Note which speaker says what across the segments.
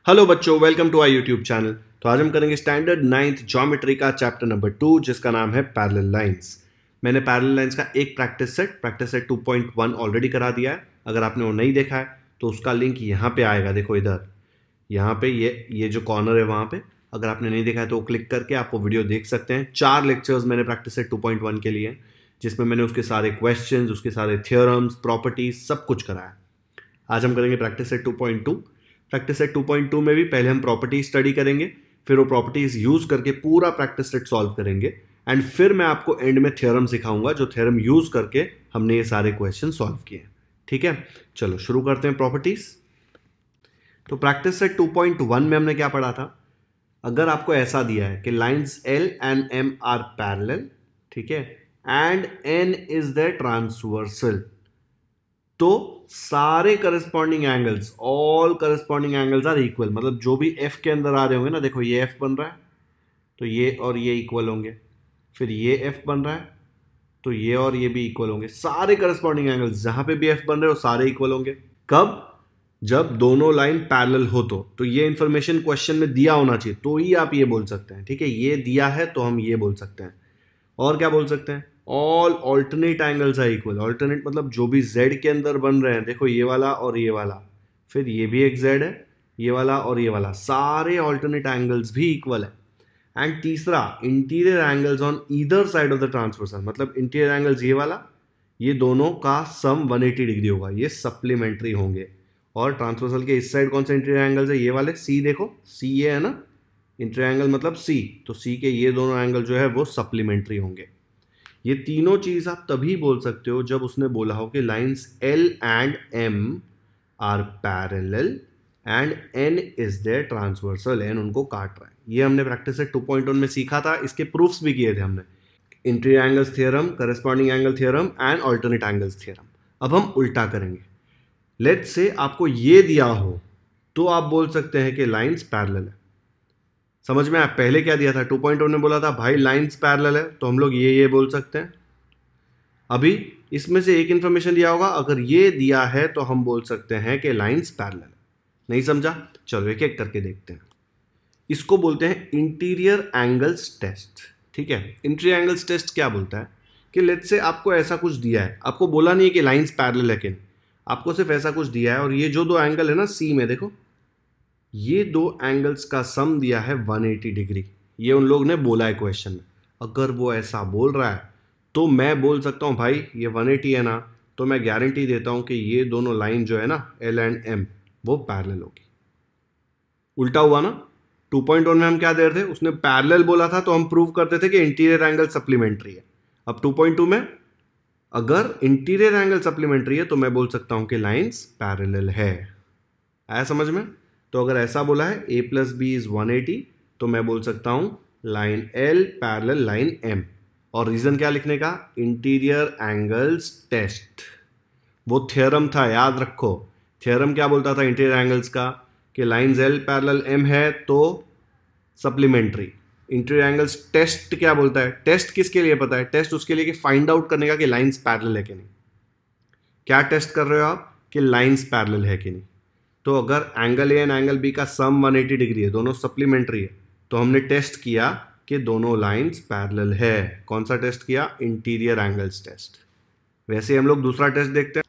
Speaker 1: Hello बच्चों, welcome to our YouTube channel. तो आज हम करेंगे स्टैंडर्ड 9th ज्योमेट्री का चैप्टर नंबर 2 जिसका नाम है पैरेलल लाइंस। मैंने पैरेलल लाइंस का एक प्रैक्टिस सेट 2.1 ऑलरेडी करा दिया है। अगर आपने वो नहीं देखा है तो उसका लिंक यहाँ पे आएगा। देखो इधर, यहाँ पे ये जो कॉर्नर है वहाँ पे, अगर आपने नहीं देखा है तो क्लिक करके आप वो वीडियो देख सकते हैं। 4 लेक्चर्स मैंने प्रैक्टिस सेट 2.1 के लिए, जिसमें मैंने उसके सारे क्वेश्चंस, उसके सारे थियोरम्स, प्रॉपर्टीज सब कुछ कराया। आज हम करेंगे प्रैक्टिस सेट 2.2। प्रैक्टिस सेट 2.2 में भी पहले हम प्रॉपर्टी स्टडी करेंगे, फिर वो प्रॉपर्टीज यूज करके पूरा प्रैक्टिस सेट सॉल्व करेंगे, एंड फिर मैं आपको एंड में थ्योरम सिखाऊंगा जो थ्योरम यूज करके हमने ये सारे क्वेश्चन सॉल्व किए। ठीक है, चलो शुरू करते हैं प्रॉपर्टीज। तो प्रैक्टिस सेट 2.1 में हमने क्या पढ़ा था? अगर आपको ऐसा दिया है कि lines L and M are parallel, ठीक है, and N is the transversal, तो सारे corresponding angles, all corresponding angles are equal. मतलब जो भी F के अंदर आ रहे होंगे ना, देखो ये F बन रहा है तो ये और ये इक्वल होंगे, फिर ये F बन रहा है तो ये और ये भी इक्वल होंगे। सारे करस्पॉन्डिंग एंगल्स जहां पे भी F बन रहे हो सारे इक्वल होंगे। कब? जब दोनों लाइन पैरेलल हो। तो ये इंफॉर्मेशन क्वेश्चन में दिया होना चाहिए, तो ही आप ये बोल सकते हैं। ठीक है, ये दिया है तो हम ये बोल सकते हैं। और क्या बोल सकते हैं? All alternate angles are equal. Alternate मतलब जो भी z के अंदर बन रहे हैं, देखो ये वाला और ये वाला, फिर ये भी एक z है, ये वाला और ये वाला, सारे ऑल्टरनेट एंगल्स भी इक्वल है। एंड तीसरा, interior angles on either side of the transversal, मतलब इंटीरियर एंगल्स ये वाला, ये दोनों का सम 180 डिग्री होगा, ये सप्लीमेंट्री होंगे। और ट्रांसवर्सल के इस साइड कौन से इंटीरियर एंगल्स है? ये वाले, सी देखो, सी ये है ना, इंटीरियर एंगल मतलब सी, तो सी के ये दोनों एंगल जो है वो सप्लीमेंट्री होंगे। ये तीनों चीज आप तभी बोल सकते हो जब उसने बोला हो कि lines L and M are parallel and N is their transversal, N उनको काट रहा है। ये हमने प्रैक्टिस सेट 2.1 में सीखा था, इसके प्रूफ्स भी किए थे हमने। Interior angles theorem, corresponding angle theorem and alternate angles theorem. अब हम उल्टा करेंगे। लेट्स से आपको ये दिया हो तो आप बोल सकते हैं कि लाइंस पैरेलल है। समझ में आया? पहले क्या दिया था? 2.1 में बोला था भाई लाइंस पैरेलल है, तो हम लोग ये बोल सकते हैं। अभी इसमें से एक इंफॉर्मेशन दिया होगा, अगर ये दिया है तो हम बोल सकते हैं कि लाइंस पैरेलल है। नहीं समझा? चलो एक एक करके देखते हैं। इसको बोलते हैं इंटीरियर एंगल्स टेस्ट। ठीक है, इंटीरियर एंगल्स टेस्ट क्या बोलता है कि लेट्स से आपको ऐसा कुछ दिया है, आपको बोला नहीं है कि लाइंस पैरेलल है कि नहीं, आपको सिर्फ ऐसा कुछ दिया है, और ये जो दो एंगल है ना सी में, देखो ये दो एंगल्स का सम दिया है 180 डिग्री। ये उन लोग ने बोला है क्वेश्चन में। अगर वो ऐसा बोल रहा है तो मैं बोल सकता हूँ भाई ये 180 है ना, तो मैं गारंटी देता हूँ कि ये दोनों लाइन जो है ना L एंड M वो पैरेलल होगी। उल्टा हुआ ना? 2.1 में हम क्या दे रहे थे? उसने पैरेलल बोला था तो हम प्रूव करते थे कि इंटीरियर एंगल सप्लीमेंट्री है। अब 2.2 में अगर इंटीरियर एंगल सप्लीमेंट्री है तो मैं बोल सकता हूँ कि लाइंस पैरेलल है। आया समझ में? तो अगर ऐसा बोला है a प्लस बी इज 180, तो मैं बोल सकता हूं line L parallel line M। और रीजन क्या लिखने का? Interior angles test. वो थ्योरम था, याद रखो। थ्योरम क्या बोलता था इंटीरियर एंगल्स का? कि लाइंस L पैरेलल M है तो सप्लीमेंट्री। इंटीरियर एंगल्स टेस्ट क्या बोलता है? टेस्ट किसके लिए पता है? टेस्ट उसके लिए कि फाइंड आउट करने का कि लाइंस पैरेलल है कि नहीं। क्या टेस्ट कर रहे हो आप? कि लाइंस पैरेलल है कि नहीं। तो अगर angle A and angle B का सम 180 डिग्री है, दोनों सप्लीमेंट्री है, तो हमने टेस्ट किया कि दोनों लाइंस पैरेलल है। कौन सा टेस्ट किया? Interior angles test. वैसे ही हम लोग दूसरा टेस्ट देखते हैं।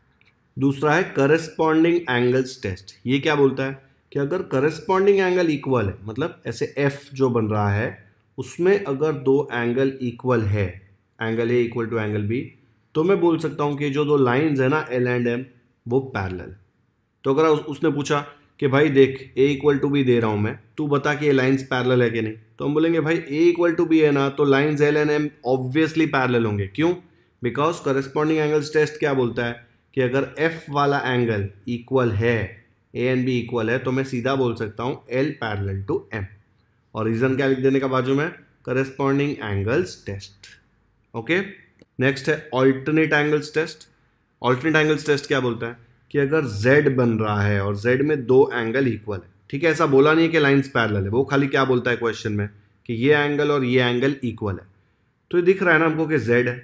Speaker 1: दूसरा है करस्पॉन्डिंग एंगल्स टेस्ट। ये क्या बोलता है कि अगर करस्पॉन्डिंग एंगल इक्वल है, मतलब ऐसे F जो बन रहा है उसमें अगर दो एंगल इक्वल है, angle A equal to angle B, तो मैं बोल सकता हूं कि जो दो लाइंस है ना L एंड M वो पैरेलल। तो अगर उसने पूछा कि भाई देख a इक्वल टू बी दे रहा हूं मैं, तू बता कि ये लाइंस पैरेलल है कि नहीं, तो हम बोलेंगे भाई a इक्वल टू बी है ना, तो lines L and M obviously parallel होंगे। क्यों? बिकॉज करस्पॉन्डिंग एंगल्स टेस्ट क्या बोलता है कि अगर F वाला एंगल इक्वल है, a एंड b इक्वल है, तो मैं सीधा बोल सकता हूं L पैरेलल टू M। और रीजन क्या लिख देने का बाजू में? Corresponding angles test. Okay, next है alternate angles test. Alternate angles test क्या बोलता है कि अगर Z बन रहा है और Z में दो एंगल इक्वल है, ठीक है, ऐसा बोला नहीं है कि लाइंस पैरेलल है, वो खाली क्या बोलता है क्वेश्चन में कि ये एंगल और ये एंगल इक्वल है। तो ये दिख रहा है ना हमको कि Z है।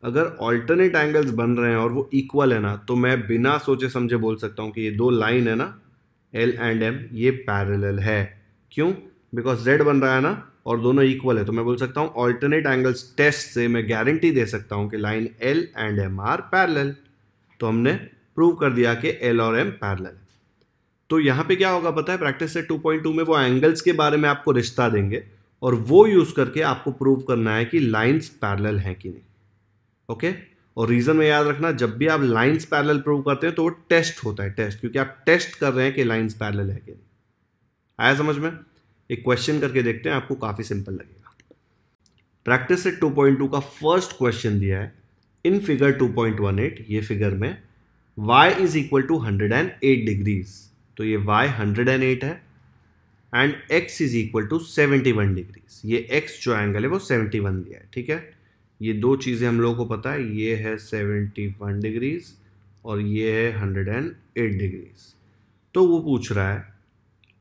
Speaker 1: अगर ऑल्टरनेट एंगल्स बन रहे हैं और वो इक्वल है ना, तो मैं बिना सोचे समझे बोल सकता हूँ कि ये दो लाइन है ना, L एंड M ये पैरेलल है। क्यों? बिकॉज Z बन रहा है ना और दोनों इक्वल है, तो मैं बोल सकता हूँ ऑल्टरनेट एंगल्स टेस्ट से मैं गारंटी दे सकता हूँ कि line L and M are parallel. तो हमने प्रूव कर दिया कि L और M पैरेलल है। तो यहाँ पे क्या होगा पता है, प्रैक्टिस सेट 2.2 में वो एंगल्स के बारे में आपको रिश्ता देंगे और वो यूज करके आपको प्रूव करना है कि लाइंस पैरेलल हैं कि नहीं। ओके, और रीजन में याद रखना, जब भी आप लाइंस पैरेलल प्रूव करते हैं तो वो टेस्ट होता है, टेस्ट, क्योंकि आप टेस्ट कर रहे हैं कि लाइंस पैरेलल है कि नहीं। आया समझ में? एक क्वेश्चन करके देखते हैं, आपको काफी सिंपल लगेगा। प्रैक्टिस सेट 2.2 का फर्स्ट क्वेश्चन दिया है इन फिगर 2.18, ये फिगर में y is equal to 108 degrees, तो ये y 108 है and x is equal to 71 degrees, ये x जो एंगल है वो 71 दिया है। ठीक है, ये दो चीज़ें हम लोगों को पता है, ये है 71 डिग्रीज और ये है 108 डिग्रीज। तो वो पूछ रहा है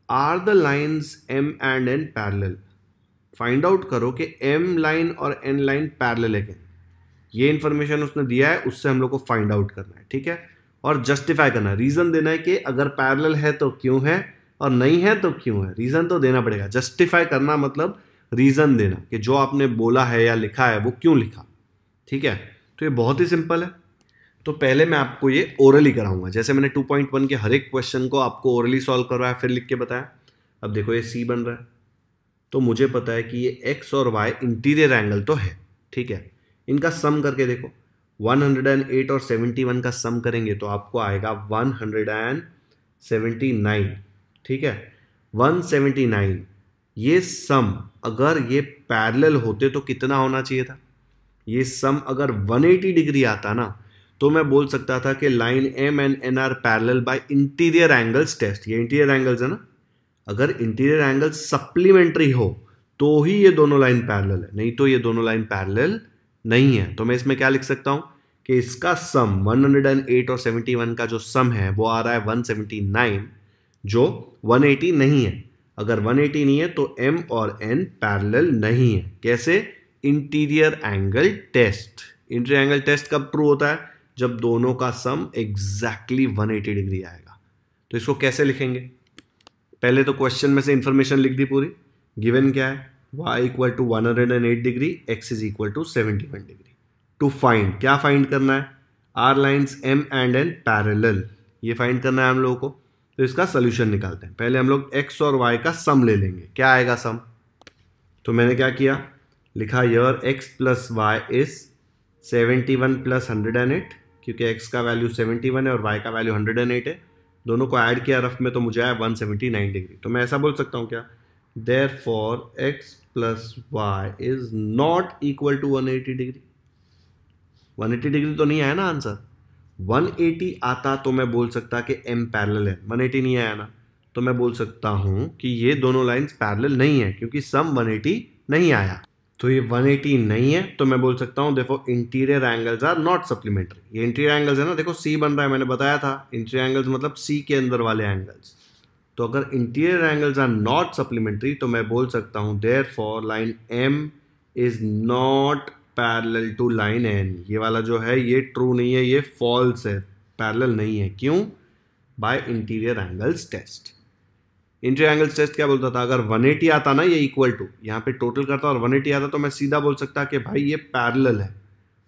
Speaker 1: are the lines m and n parallel, find out करो कि m लाइन और n लाइन पैरेलल है क्या। ये इन्फॉर्मेशन उसने दिया है, उससे हम लोग को फाइंड आउट करना है। ठीक है, और जस्टिफाई करना है, रीजन देना है कि अगर पैरेलल है तो क्यों है और नहीं है तो क्यों है। रीजन तो देना पड़ेगा, जस्टिफाई करना मतलब रीजन देना कि जो आपने बोला है या लिखा है वो क्यों लिखा। ठीक है, तो ये बहुत ही सिंपल है। तो पहले मैं आपको ये ओरली कराऊंगा, जैसे मैंने 2.1 के हर एक क्वेश्चन को आपको ओरली सॉल्व करवाया फिर लिख के बताया। अब देखो ये C बन रहा है, तो मुझे पता है कि ये x और y इंटीरियर एंगल तो है। ठीक है, इनका सम करके देखो, 108 और 71 का सम करेंगे तो आपको आएगा 179। ठीक है, 179, ये सम अगर ये पैरेलल होते तो कितना होना चाहिए था। ये सम अगर 180 डिग्री आता ना तो मैं बोल सकता था कि line M and N are parallel by interior angles test. ये इंटीरियर एंगल्स है ना, अगर इंटीरियर एंगल सप्लीमेंट्री हो तो ही ये दोनों लाइन पैरेलल है, नहीं तो ये दोनों लाइन पैरेलल नहीं है। तो मैं इसमें क्या लिख सकता हूं कि इसका सम 108 और 71 का जो सम है वो आ रहा है 179, जो 180 नहीं है। अगर 180 नहीं है तो M और N पैरेलल नहीं है। कैसे? Interior angle test. Interior angle test कब ट्रू होता है? जब दोनों का सम एग्जैक्टली 180 डिग्री आएगा। तो इसको कैसे लिखेंगे? पहले तो क्वेश्चन में से इंफॉर्मेशन लिख दी पूरी। गिवन क्या है? y equal to 108 degree, x is equal to 71 degree. To find, क्या फाइंड करना है? Are lines m and n parallel, ये फाइंड करना है हम लोगों को। तो इसका सोल्यूशन निकालते हैं। पहले हम लोग x और y का सम ले लेंगे। क्या आएगा सम? तो मैंने क्या किया, लिखा यर x plus y is 71 plus 108, क्योंकि x का वैल्यू 71 है और y का वैल्यू 108 है। दोनों को ऐड किया रफ में तो मुझे आया 179 डिग्री। तो मैं ऐसा बोल सकता हूँ क्या, therefore x plus y is not equal to 180 degree. 180 degree तो नहीं आया ना आंसर। 180 आता तो मैं बोल सकता कि m पैरेलल है, 180 नहीं आया ना, तो मैं बोल सकता हूं कि ये दोनों लाइंस पैरेलल नहीं है क्योंकि सम 180 नहीं आया। तो ये 180 नहीं है तो मैं बोल सकता हूं देखो interior angles are not supplementary. ये इंटीरियर एंगल्स है ना, देखो C बन रहा है, मैंने बताया था इंटीरियर एंगल्स मतलब C के अंदर वाले एंगल्स। तो अगर interior angles are not supplementary तो मैं बोल सकता हूं therefore line M is not parallel to line N। ये वाला जो है ये ट्रू नहीं है, ये फॉल्स है, पैरेलल नहीं है। क्यों? By interior angles test. Interior angles test क्या बोलता था, अगर 180 आता ना ये इक्वल टू, यहाँ पे टोटल करता और 180 आता तो मैं सीधा बोल सकता कि भाई ये पैरेलल है।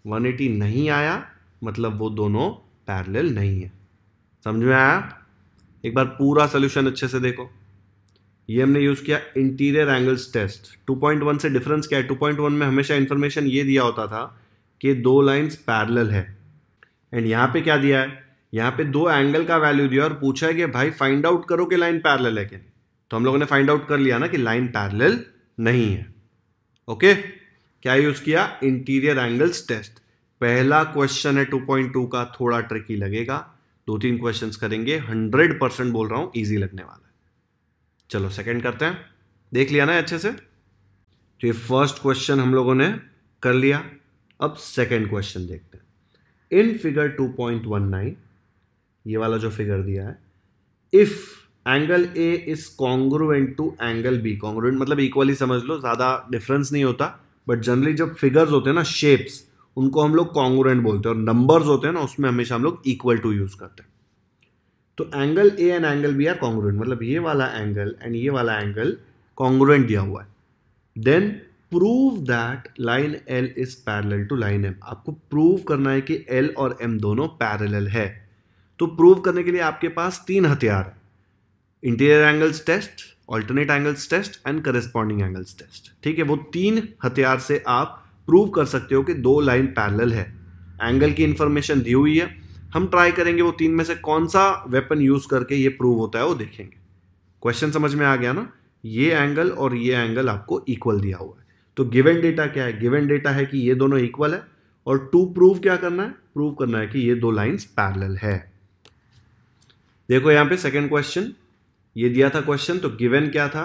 Speaker 1: 180 नहीं आया मतलब वो दोनों पैरेलल नहीं है। समझ में आया? एक बार पूरा सोल्यूशन अच्छे से देखो। ये हमने यूज किया इंटीरियर एंगल्स टेस्ट। 2.1 से डिफरेंस क्या है? 2.1 में हमेशा इंफॉर्मेशन ये दिया होता था कि दो लाइंस पैरेलल है, एंड यहाँ पे क्या दिया है, यहाँ पे दो एंगल का वैल्यू दिया और पूछा है कि भाई फाइंड आउट करो कि लाइन पैरेलल है कि नहीं। तो हम लोगों ने फाइंड आउट कर लिया ना कि लाइन पैरेलल नहीं है। ओके, क्या यूज किया? Interior angles test. पहला क्वेश्चन है 2.2 का, थोड़ा ट्रिकी लगेगा, 2-3 क्वेश्चंस करेंगे, 100% बोल रहा हूं इजी लगने वाला है। चलो सेकंड करते हैं। देख लिया ना अच्छे से? तो ये फर्स्ट क्वेश्चन हम लोगों ने कर लिया। अब सेकंड क्वेश्चन देखते हैं। इन फिगर 2.19, ये वाला जो फिगर दिया है, if angle A is congruent to angle B. Congruent मतलब इक्वली समझ लो, ज्यादा डिफरेंस नहीं होता, बट जनरली जब फिगर्स होते हैं ना, शेप्स, उनको हम लोग कॉन्ग्रुएंट बोलते हैं, और नंबर्स होते हैं ना उसमें हमेशा हम लोग इक्वल टू यूज करते हैं। तो angle A and angle B are congruent, मतलब ये वाला एंगल एंड ये वाला एंगल कॉन्ग्रुएंट दिया हुआ है। Then prove that line L is parallel to line M. आपको प्रूव करना है कि एल और एम दोनों पैरेलल है। तो प्रूव करने के लिए आपके पास 3 हथियार है, interior angles test, alternate angles test and corresponding angles test. ठीक है, वो 3 हथियार से आप प्रूव कर सकते हो कि 2 लाइन पैरेलल है। एंगल की इंफॉर्मेशन दी हुई है, हम ट्राई करेंगे वो 3 में से कौन सा वेपन यूज करके ये प्रूव होता है वो देखेंगे। क्वेश्चन समझ में आ गया ना? ये एंगल और ये एंगल आपको इक्वल दिया हुआ है। तो गिवन डेटा क्या है? गिवन डेटा है कि ये दोनों इक्वल है, और टू प्रूव क्या करना है? प्रूव करना है कि ये 2 लाइंस पैरेलल है। देखो यहां पे सेकंड क्वेश्चन ये दिया था क्वेश्चन, तो गिवन क्या था?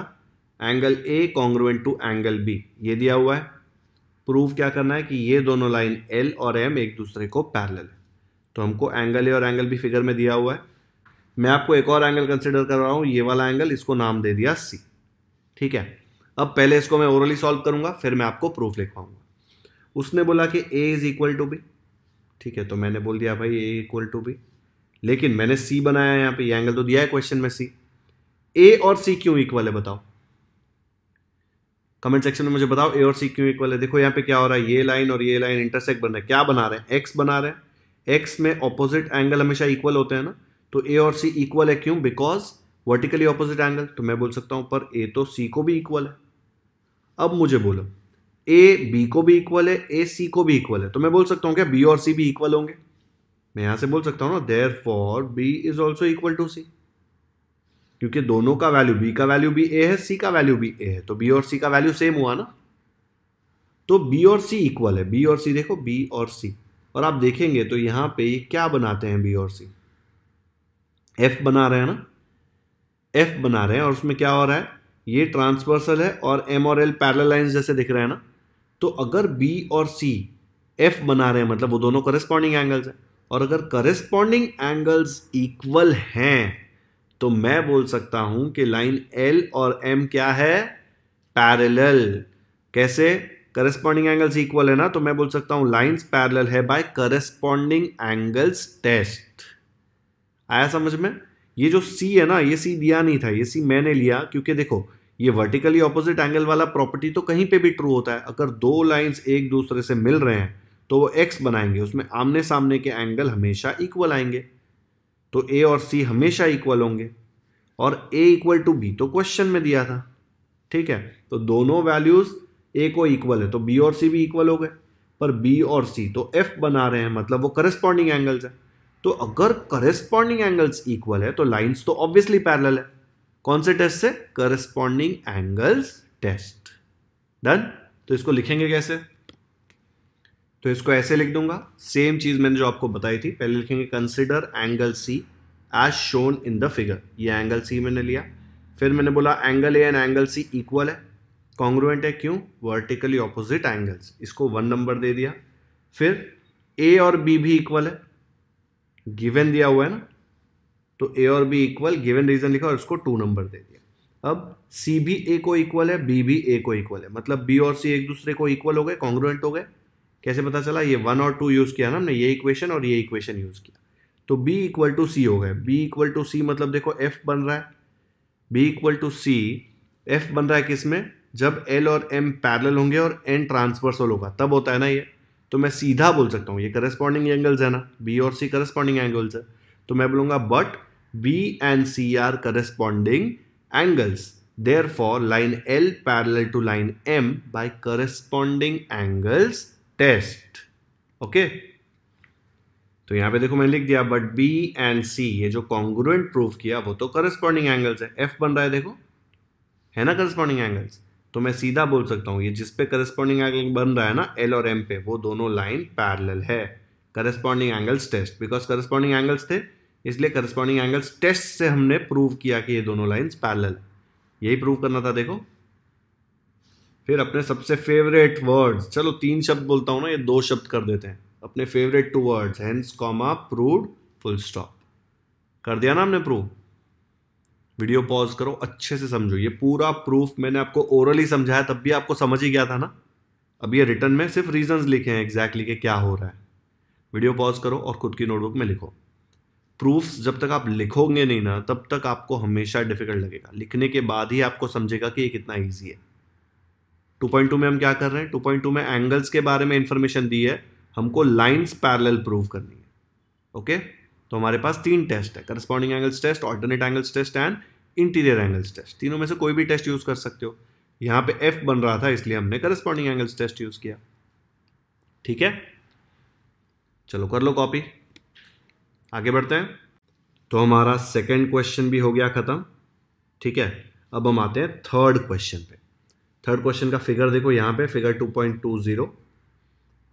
Speaker 1: Angle A congruent to angle B, ये दिया हुआ है। प्रूव क्या करना है कि ये दोनों लाइन एल और एम एक दूसरे को पैरेलल है। तो हमको एंगल ए और एंगल बी फिगर में दिया हुआ है। मैं आपको एक और एंगल कंसिडर कर रहा हूं, ये वाला एंगल, इसको नाम दे दिया सी। ठीक है, अब पहले इसको मैं ओरली सॉल्व करूंगा, फिर मैं आपको प्रूफ लिखवाऊंगा। उसने बोला कि ए इज इक्वल टू बी। ठीक है, तो मैंने बोल दिया भाई ए इक्वल टू बी, लेकिन मैंने सी बनाया यहाँ पे, ये एंगल तो दिया है क्वेश्चन में सी। ए और सी क्यों इक्वल है बताओ? कमेंट सेक्शन में मुझे बताओ ए और सी क्यों इक्वल है। देखो यहाँ पे क्या हो रहा है, ये लाइन और ये लाइन इंटरसेक्ट बन रहे हैं। क्या बना रहे हैं? एक्स बना रहे हैं। एक्स में ऑपोजिट एंगल हमेशा इक्वल होते हैं ना, तो ए और सी इक्वल है। क्यों? Because vertically opposite angle. तो मैं बोल सकता हूं पर ए तो सी को भी इक्वल है। अब मुझे बोलो ए बी को भी इक्वल है, ए सी को भी इक्वल है, तो मैं बोल सकता हूं क्या बी और सी भी इक्वल होंगे? मैं यहां से बोल सकता हूं ना therefore B is also equal to C, क्योंकि दोनों का वैल्यू, बी का वैल्यू भी ए है, सी का वैल्यू भी ए है, तो बी और सी का वैल्यू सेम हुआ ना। तो बी और सी इक्वल है। बी और सी देखो, बी और सी, और आप देखेंगे तो यहां पे ये क्या बनाते हैं? बी और सी एफ बना रहे हैं ना, एफ बना रहे हैं, और उसमें क्या हो रहा है? ये ट्रांसवर्सल है और एम और एल पैरेलल लाइंस जैसे दिख रहे हैं ना। तो अगर बी और सी एफ बना रहे हैं मतलब वो दोनों करस्पॉन्डिंग एंगल्स हैं, और अगर करस्पॉन्डिंग एंगल्स इक्वल हैं तो मैं बोल सकता हूं कि लाइन एल और एम क्या है? पैरेलल। कैसे? करस्पॉन्डिंग एंगल्स इक्वल है ना, तो मैं बोल सकता हूं लाइंस पैरेलल है बाय करस्पॉन्डिंग एंगल्स टेस्ट। आया समझ में? ये जो सी है ना, ये सी दिया नहीं था, ये सी मैंने लिया, क्योंकि देखो ये वर्टिकली ऑपोजिट एंगल वाला प्रॉपर्टी तो कहीं पे भी ट्रू होता है। अगर 2 लाइंस एक दूसरे से मिल रहे हैं तो वो एक्स बनाएंगे, उसमें आमने सामने के एंगल हमेशा इक्वल आएंगे, तो ए और सी हमेशा इक्वल होंगे। और ए इक्वल टू बी तो क्वेश्चन में दिया था। ठीक है, तो दोनों वैल्यूज ए को इक्वल है, तो बी और सी भी इक्वल हो गए। पर बी और सी तो एफ बना रहे हैं, मतलब वो करस्पॉन्डिंग एंगल्स है। तो अगर करस्पॉन्डिंग एंगल्स इक्वल है तो लाइंस तो ऑब्वियसली पैरेलल है। कौन से टेस्ट से? Corresponding angles test. डन। तो इसको लिखेंगे कैसे? तो इसको ऐसे लिख दूंगा, सेम चीज मैंने जो आपको बताई थी। पहले लिखेंगे consider angle C as shown in the figure. ये एंगल सी मैंने लिया, फिर मैंने बोला angle A and angle C equal है, कॉन्ग्रुएंट है। क्यों? वर्टिकली ऑपोजिट एंगल्स, इसको 1 नंबर दे दिया। फिर ए और बी भी इक्वल है, गिवन दिया हुआ है ना, तो ए और बी इक्वल, गिवन रीजन लिखा और इसको 2 नंबर दे दिया। अब सी भी ए को इक्वल है, बी भी ए को इक्वल है, मतलब बी और सी एक दूसरे को इक्वल हो गए, कॉन्ग्रुएंट हो गए। कैसे पता चला? ये 1 और 2 यूज किया ना हमने, ये इक्वेशन और ये इक्वेशन यूज किया, तो बी इक्वल टू सी हो गए। बी इक्वल टू सी मतलब देखो एफ बन रहा है, B equal to C, F बन रहा है किस में? जब एल और एम पैरेलल होंगे और एन ट्रांसवर्सल होगा, तब होता है ना ये। तो मैं सीधा बोल सकता हूँ ये करस्पॉन्डिंग एंगल्स है ना, बी और सी करस्पॉन्डिंग एंगल्स है, तो मैं बोलूंगा but B and C are corresponding angles, therefore line L parallel to line M by corresponding angles test. Okay, तो यहां पे देखो मैंने लिख दिया बट बी एंड सी, ये जो कॉन्ग्रुएंट प्रूफ किया वो तो करस्पॉन्डिंग एंगल्स है। एफ बन रहा है देखो, है ना करस्पॉन्डिंग एंगल्स, तो मैं सीधा बोल सकता हूं ये जिस पे करस्पॉन्डिंग एंगल बन रहा है ना एल और एम पे, वो दोनों लाइन पैरेलल है। Corresponding angles test, because corresponding angles थे इसलिए करस्पॉन्डिंग एंगल्स टेस्ट से हमने प्रूव किया कि ये दोनों लाइंस पैरेलल, यही प्रूव करना था। देखो फिर अपने सबसे फेवरेट वर्ड्स, चलो 3 शब्द बोलता हूं ना, ये 2 शब्द कर देते हैं। अपने favourite 2 words, hence comma proved full stop. कर दिया ना हमने प्रूव। वीडियो पॉज करो, अच्छे से समझो, ये पूरा प्रूफ मैंने आपको ओरली समझाया तब भी आपको समझ ही गया था ना। अब ये रिटर्न में सिर्फ रीजंस लिखे हैं एग्जैक्टली कि क्या हो रहा है। वीडियो पॉज करो और खुद की नोटबुक में लिखो। प्रूफ्स जब तक आप लिखोगे नहीं ना तब तक आपको हमेशा डिफिकल्ट लगेगा, लिखने के बाद ही आपको समझेगा कि ये कितना ईजी है। 2.2 में हम क्या कर रहे हैं, 2.2 में एंगल्स के बारे में इंफॉर्मेशन दी है, हमको लाइंस पैरेलल प्रूव करनी है। ओके, तो हमारे पास 3 टेस्ट है, corresponding angles test, alternate angles test and interior angles test. तीनों में से कोई भी टेस्ट यूज कर सकते हो। यहां पे एफ बन रहा था इसलिए हमने करस्पॉन्डिंग एंगल्स टेस्ट यूज किया। ठीक है, चलो कर लो कॉपी, आगे बढ़ते हैं। तो हमारा सेकंड क्वेश्चन भी हो गया खत्म। ठीक है, अब हम आते हैं थर्ड क्वेश्चन पे। थर्ड क्वेश्चन का फिगर देखो यहां पे, figure 2.20,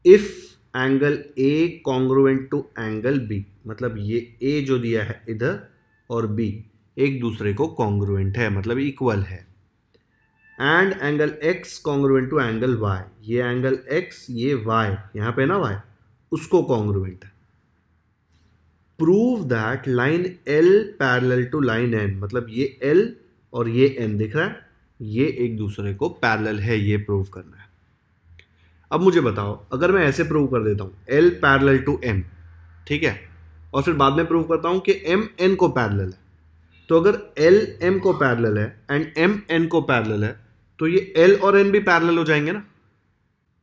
Speaker 1: if angle A congruent to angle B, मतलब ये ए जो दिया है इधर और बी एक दूसरे को कॉन्ग्रुएंट है, मतलब इक्वल है, and angle X congruent to angle Y, ये एंगल एक्स ये वाई यहां पे ना वाई उसको कॉन्ग्रुएंट है। Prove that line L parallel to line N, मतलब ये एल और ये एन दिख रहा है, ये एक दूसरे को पैरेलल है, ये प्रूव करना है। अब मुझे बताओ, अगर मैं ऐसे प्रूव कर देता हूं एल पैरेलल टू एम, ठीक है, और फिर बाद में प्रूव करता हूं कि एम एन को पैरेलल है, तो अगर एल एम को पैरेलल है एंड एम एन को पैरेलल है तो ये एल और एन भी पैरेलल हो जाएंगे ना।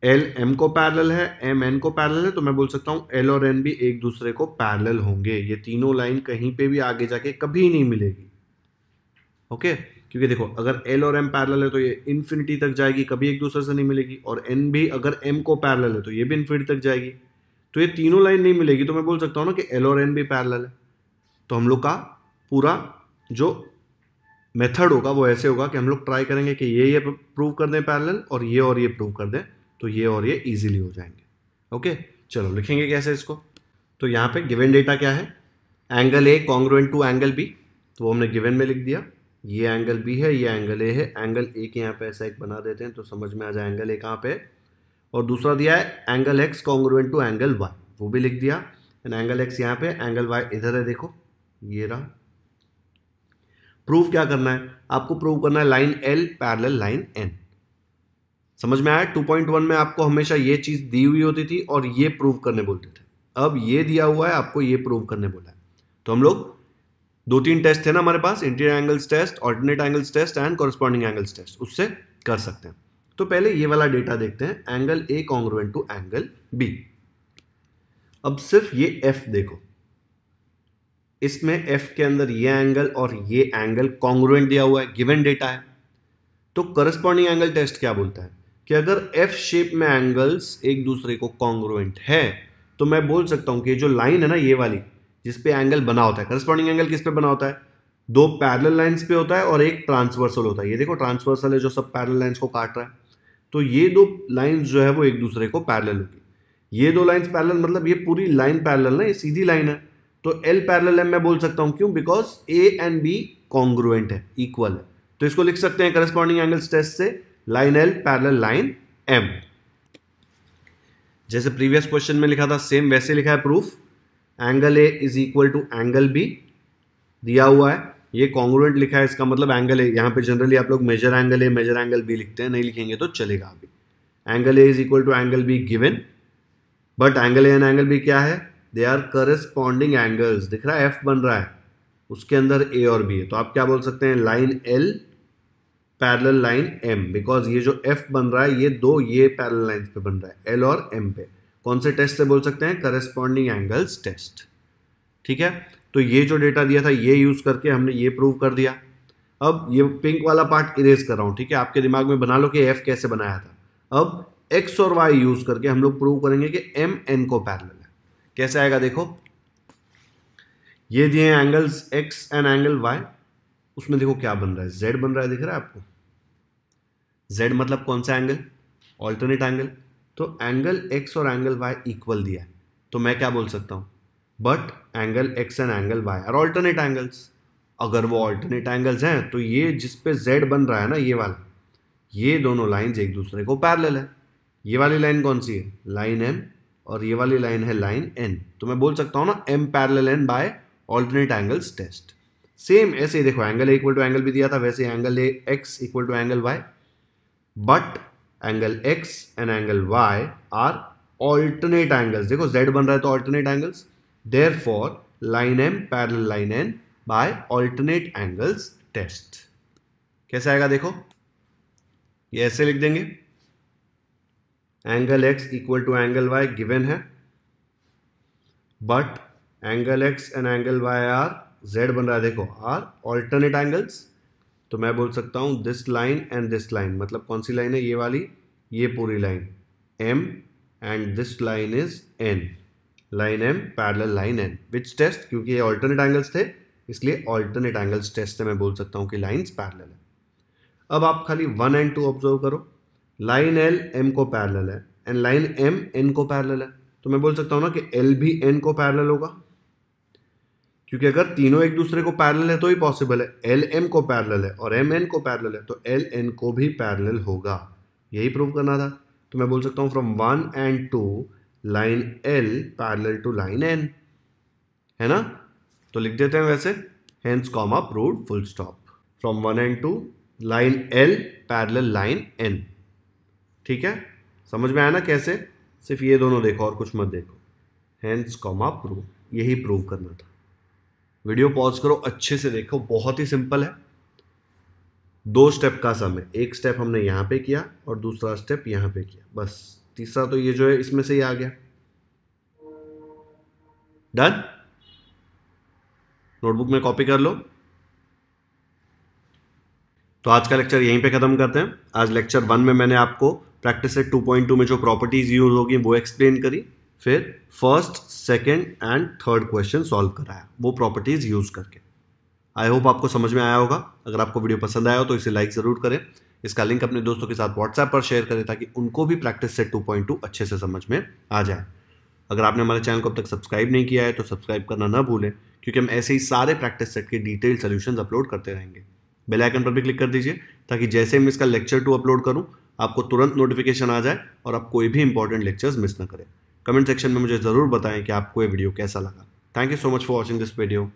Speaker 1: एल एम को पैरेलल है, एम एन को पैरेलल है, तो मैं बोल सकता हूं एल और एन भी एक दूसरे को पैरेलल होंगे। ये तीनों लाइन कहीं पे भी आगे जाके कभी नहीं मिलेगी। ओके, क्योंकि देखो अगर एल और एम पैरेलल है तो ये इन्फिनिटी तक जाएगी, कभी एक दूसरे से नहीं मिलेगी, और एन भी अगर एम को पैरेलल है तो ये भी इन्फिनिटी तक जाएगी, तो ये तीनों लाइन नहीं मिलेगी। तो मैं बोल सकता हूं ना कि एल और एन भी पैरेलल है। तो हम लोग का पूरा जो मेथड होगा वो ऐसे होगा कि हम लोग ट्राई करेंगे कि ये प्रूव कर दें पैरेलल और ये प्रूव कर दें, तो ये और ये इजीली हो जाएंगे। ओके, चलो लिखेंगे कैसे इसको। तो यहाँ पे गिवन डेटा क्या है, angle A congruent to angle B, तो वो हमने गिवन में लिख दिया। ये एंगल बी है, ये एंगल ए है, एंगल ए के यहाँ पे ऐसा एक बना देते हैं तो समझ में आ जाए एंगल ए कहाँ पे। और दूसरा दिया है angle X congruent to angle Y, वो भी लिख दिया। एंड एंगल एक्स यहाँ पे, एंगल वाई इधर है, देखो ये रहा। प्रूफ क्या करना है आपको, प्रूव करना है line L parallel line N. समझ में आया। 2.1 में आपको हमेशा ये चीज दी हुई होती थी और ये प्रूव करने बोलते थे, अब ये दिया हुआ है आपको ये प्रूव करने बोला है। तो हम लोग 2-3 टेस्ट थे ना हमारे पास, interior angles test, alternate angles test and corresponding angles test, उससे कर सकते हैं। तो पहले ये वाला डेटा देखते हैं, angle A congruent to angle B. अब सिर्फ ये एफ देखो, इसमें एफ के अंदर ये एंगल और ये एंगल कॉन्ग्रुएंट दिया हुआ है, गिवन डेटा है। तो करस्पॉन्डिंग एंगल टेस्ट क्या बोलता है कि अगर एफ शेप में एंगल्स एक दूसरे को कॉन्ग्रुएंट है तो मैं बोल सकता हूं कि जो लाइन है ना ये वाली जिस पे एंगल बना होता है, करस्पॉन्डिंग एंगल किस पे बना होता है, 2 पैरेलल लाइंस पे होता है और एक ट्रांसवर्सल होता है। ये देखो ट्रांसवर्सल है जो सब पैरेलल लाइंस को काट रहा है, तो ये 2 लाइंस जो है वो एक दूसरे को पैरेलल होगी। ये 2 लाइंस पैरेलल मतलब ये पूरी लाइन पैरेलल ना, ये सीधी लाइन है, तो एल पैरेलल एम मैं बोल सकता हूं, क्यों, because A and B congruent है, इक्वल है। तो इसको लिख सकते हैं करस्पॉन्डिंग एंगल्स टेस्ट से, line L parallel line M. जैसे प्रीवियस क्वेश्चन में लिखा था सेम वैसे लिखा है proof, angle A is equal to angle B दिया हुआ है, ये कॉन्ग्रुएंट लिखा है, इसका मतलब एंगल ए, यहाँ पे जनरली आप लोग measure angle A measure angle B लिखते हैं, नहीं लिखेंगे तो चलेगा अभी। Angle A is equal to angle B given, but angle A and angle B क्या है, दे आर करस्पॉन्डिंग एंगल्स। दिख रहा है एफ बन रहा है, उसके अंदर ए और बी है, तो आप क्या बोल सकते हैं, line L parallel line M, because ये जो एफ बन रहा है ये 2 ये पैरेलल लाइंस पे बन रहा है, एल और एम पे। कौन से टेस्ट से बोल सकते हैं, करस्पॉन्डिंग एंगल्स टेस्ट। ठीक है, तो ये जो डेटा दिया था ये यूज करके हमने ये प्रूव कर दिया। अब ये पिंक वाला पार्ट इरेज कर रहा हूं, ठीक है, आपके दिमाग में बना लो कि एफ कैसे बनाया था। अब एक्स और वाई यूज करके हम लोग प्रूव करेंगे कि एम एन को पैरेलल है। कैसे आएगा देखो, ये दिए angles X and angle Y, उसमें देखो क्या बन रहा है, जेड बन रहा है, दिख रहा है आपको, जेड मतलब कौन सा एंगल, ऑल्टरनेट एंगल। तो एंगल एक्स और एंगल वाई इक्वल दिया है, तो मैं क्या बोल सकता हूं, but angle X and angle Y are alternate angles. अगर वो ऑल्टरनेट एंगल्स हैं तो ये जिस पे जेड बन रहा है ना ये वाला, ये दोनों लाइंस एक दूसरे को पैरेलल है। ये वाली लाइन कौन सी है, लाइन एम, और ये वाली लाइन है लाइन एन, तो मैं बोल सकता हूं ना M parallel N by alternate angles test. Same ऐसे ही देखो, angle A equal to angle भी दिया था, वैसे angle A X equal to angle Y, but angle X and angle Y are alternate angles. देखो जेड बन रहा है तो alternate angles, therefore line M parallel line N by alternate angles test. कैसे आएगा देखो, ये ऐसे लिख देंगे, angle x equal to angle y given है, but angle x and angle y are, z बन रहा है देखो, आर ऑल्टरनेट एंगल्स। तो मैं बोल सकता हूं this line and this line, मतलब कौन सी लाइन है, ये वाली, ये पूरी line m and this line is n, line m parallel line n, which test, क्योंकि ये ऑल्टरनेट एंगल्स थे इसलिए ऑल्टरनेट एंगल्स टेस्ट से मैं बोल सकता हूं कि लाइंस पैरेलल है। अब आप खाली 1 एंड 2 ऑब्जर्व करो, लाइन L M को पैरेलल है एंड लाइन M N को पैरेलल है, तो मैं बोल सकता हूं ना कि L भी N को पैरेलल होगा, क्योंकि अगर तीनों एक दूसरे को पैरेलल है तो ही पॉसिबल है, L M को पैरेलल है और M N को पैरेलल है तो L N को भी पैरेलल होगा, यही प्रूव करना था। तो मैं बोल सकता हूं from 1 and 2 line L parallel to line N, है ना, तो लिख देते हैं वैसे, hence comma proved full stop, from 1 and 2 line L parallel line N। ठीक है, समझ में आया ना कैसे, सिर्फ ये दोनों देखो और कुछ मत देखो, हेंस कॉमा प्रूव, यही प्रूव करना था। वीडियो पॉज करो, अच्छे से देखो, बहुत ही सिंपल है, 2 स्टेप का सम है, एक स्टेप हमने यहां पे किया और दूसरा स्टेप यहां पे किया, बस तीसरा तो ये जो है इसमें से ही आ गया। डन, नोटबुक में कॉपी कर लो। तो आज का लेक्चर यहीं पे खत्म करते हैं। आज लेक्चर 1 में मैंने आपको प्रैक्टिस सेट 2.2 में जो प्रॉपर्टीज यूज होगी वो एक्सप्लेन करी, फिर first, second and third question solve कराया वो प्रॉपर्टीज यूज करके। आई होप आपको समझ में आया होगा। अगर आपको वीडियो पसंद आया हो तो इसे लाइक जरूर करें, इसका लिंक अपने दोस्तों के साथ व्हाट्सएप पर शेयर करें ताकि उनको भी प्रैक्टिस सेट 2.2 अच्छे से समझ में आ जाए। अगर आपने हमारे चैनल को अब तक सब्सक्राइब नहीं किया है तो सब्सक्राइब करना ना भूलें, क्योंकि हम ऐसे ही सारे प्रैक्टिस सेट के डिटेल सॉल्यूशंस अपलोड करते रहेंगे। बेल आइकन पर भी क्लिक कर दीजिए ताकि जैसे मैं इसका लेक्चर 2 अपलोड करूं आपको तुरंत नोटिफिकेशन आ जाए और आप कोई भी इंपॉर्टेंट लेक्चर्स मिस ना करें। कमेंट सेक्शन में मुझे ज़रूर बताएं कि आपको ये वीडियो कैसा लगा। Thank you so much for watching this video.